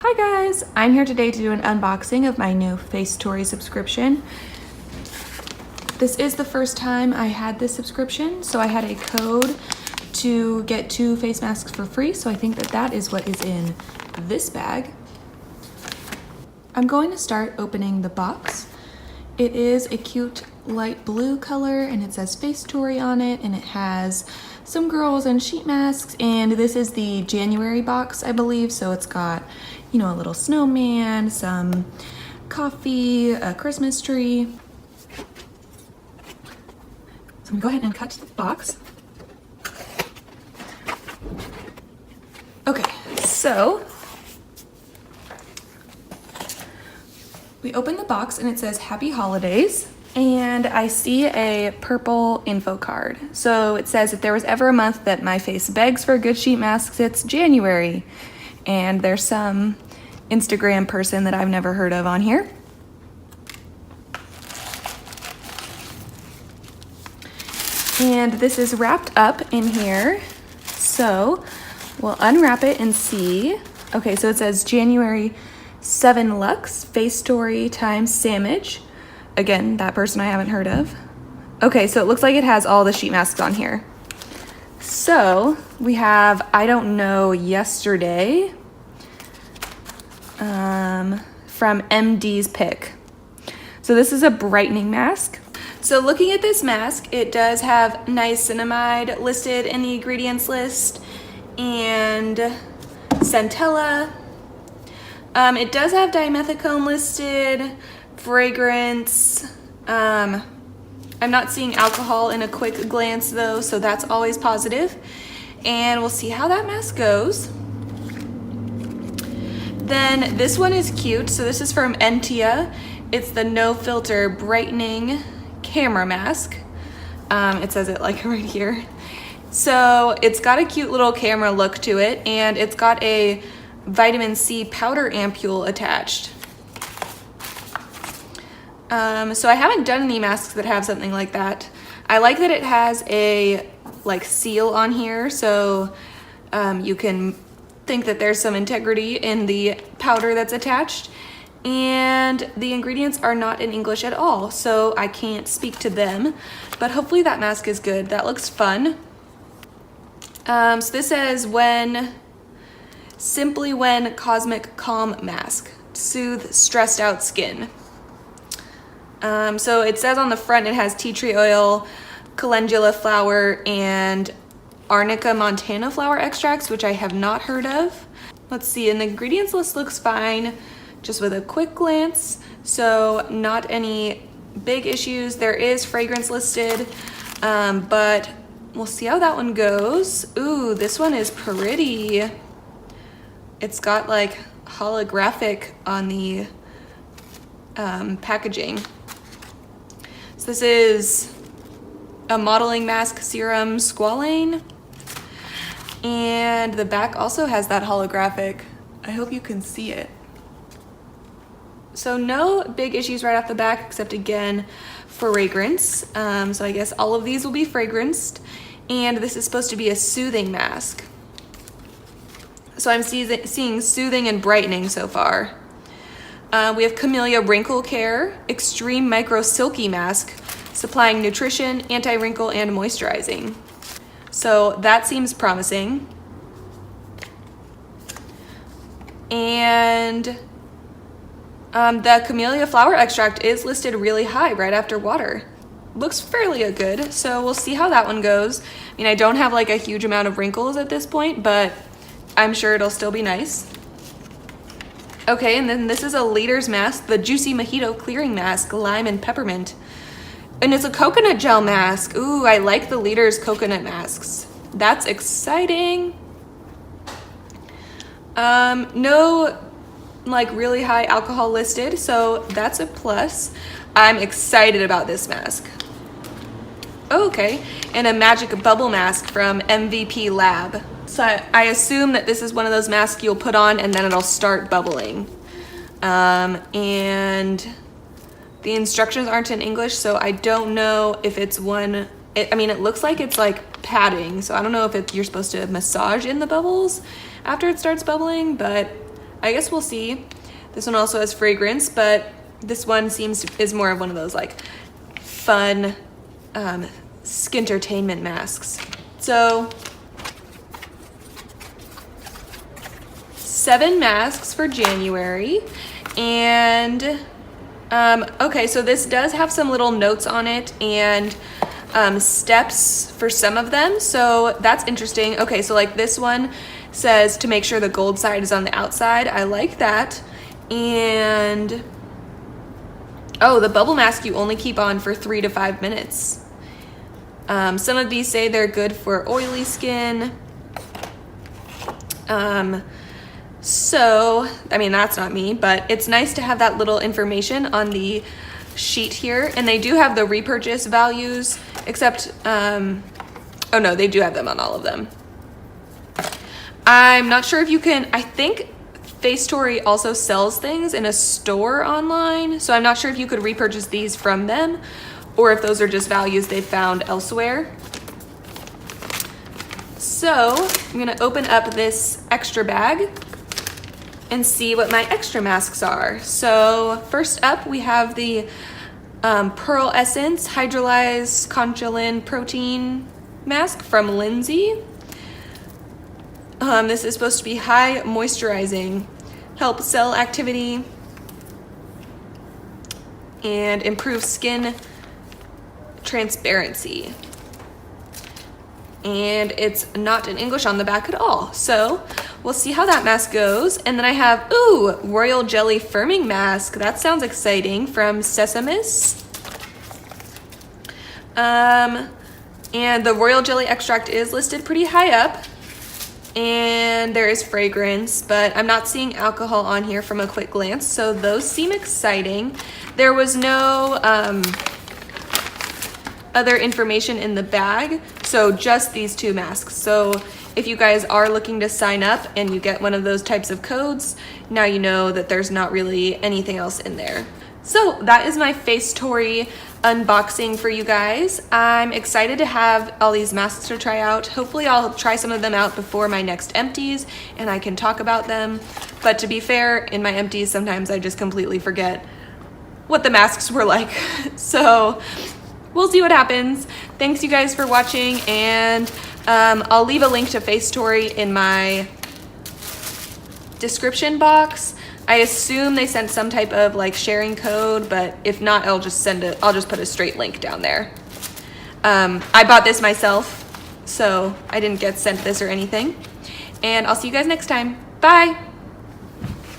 Hi guys, I'm here today to do an unboxing of my new FaceTory subscription. This is the first time I had this subscription, so I had a code to get 2 face masks for free, so I think that is what is in this bag. I'm going to start opening the box. It is a cute light blue color and it says FaceTory on it, and it has some girls and sheet masks, and this is the January box, I believe, so it's got, you know, a little snowman, some coffee, a Christmas tree. So I'm gonna go ahead and cut the box. Okay, so we open the box and it says Happy Holidays, and I see a purple info card. So it says if there was ever a month that my face begs for good sheet masks, it's January. And there's some Instagram person that I've never heard of on here. And this is wrapped up in here. So we'll unwrap it and see. Okay, so it says January 7 Lux, FaceTory times Sandwich. Again, that person I haven't heard of. Okay, so it looks like it has all the sheet masks on here. So we have I Don't Know Yesterday from MD's Pick. So this is a brightening mask. So looking at this mask, it does have niacinamide listed in the ingredients list and centella. It does have dimethicone listed, fragrance. I'm not seeing alcohol in a quick glance though, so that's always positive. And we'll see how that mask goes. Then this one is cute. So this is from Entia. It's the No Filter Brightening Camera Mask. It says it like right here. So it's got a cute little camera look to it, and it's got a vitamin C powder ampule attached. So I haven't done any masks that have something like that. I like that it has a seal on here, so you can think that there's some integrity in the powder that's attached. And the ingredients are not in English at all, so I can't speak to them, but hopefully that mask is good. That looks fun. So this says Simply When Cosmic Calm Mask, soothe stressed out skin. So it says on the front it has tea tree oil, calendula flower, and Arnica montana flower extracts, which I have not heard of. Let's see, and the ingredients list looks fine, just with a quick glance. So not any big issues. There is fragrance listed, but we'll see how that one goes. Ooh, this one is pretty. It's got like holographic on the packaging. So this is a modeling mask serum squalane, and the back also has that holographic. I hope you can see it. So no big issues right off the back, except again, fragrance. So I guess all of these will be fragranced, and this is supposed to be a soothing mask. So I'm seeing soothing and brightening so far. We have Camellia Wrinkle Care Extreme Micro Silky Mask, supplying nutrition, anti-wrinkle, and moisturizing. So that seems promising. And the camellia flower extract is listed really high right after water. Looks fairly good, so we'll see how that one goes. I mean, I don't have like a huge amount of wrinkles at this point, but I'm sure it'll still be nice. Okay, and then this is a Leader's Mask, the Juicy Mojito Clearing Mask, Lime and Peppermint. And it's a coconut gel mask. Ooh, I like the Leader's coconut masks. That's exciting. No like really high alcohol listed, so that's a plus. I'm excited about this mask. Okay, and a magic bubble mask from MVP Lab. So I assume that this is one of those masks you'll put on and then it'll start bubbling. And the instructions aren't in English, so I don't know if it's one. I mean, it looks like it's like padding, so I don't know if you're supposed to massage in the bubbles after it starts bubbling, but I guess we'll see. This one also has fragrance, but this one is more of one of those like fun skintertainment masks. So 7 masks for January. And okay, so this does have some little notes on it and steps for some of them, so that's interesting. Okay, so like this one says to make sure the gold side is on the outside. I like that. And oh, the bubble mask you only keep on for 3 to 5 minutes. Some of these say they're good for oily skin. So, I mean, that's not me, but it's nice to have that little information on the sheet here. And they do have the repurchase values, except, oh no, they do have them on all of them. I'm not sure if you can, I think FaceTory also sells things in a store online, so I'm not sure if you could repurchase these from them or if those are just values they found elsewhere. So I'm gonna open up this extra bag and see what my extra masks are. So first up, we have the Pearl Essence Hydrolyzed Concholine Protein Mask from Lindsay. This is supposed to be high moisturizing, help cell activity, and improve skin transparency. And it's not in English on the back at all. So we'll see how that mask goes. And then I have, ooh, Royal Jelly Firming Mask. That sounds exciting, from Sesamis. And the Royal Jelly extract is listed pretty high up. And there is fragrance, but I'm not seeing alcohol on here from a quick glance, so those seem exciting. There was no other information in the bag, so just these 2 masks. So if you guys are looking to sign up and you get one of those types of codes, now you know that there's not really anything else in there. So that is my FaceTory unboxing for you guys. I'm excited to have all these masks to try out. Hopefully I'll try some of them out before my next empties and I can talk about them. But to be fair, in my empties, sometimes I just completely forget what the masks were like. So we'll see what happens. Thanks you guys for watching, and I'll leave a link to FaceTory in my description box. I assume they sent some type of like sharing code, but if not, I'll just put a straight link down there. I bought this myself, so I didn't get sent this or anything. And I'll see you guys next time. Bye.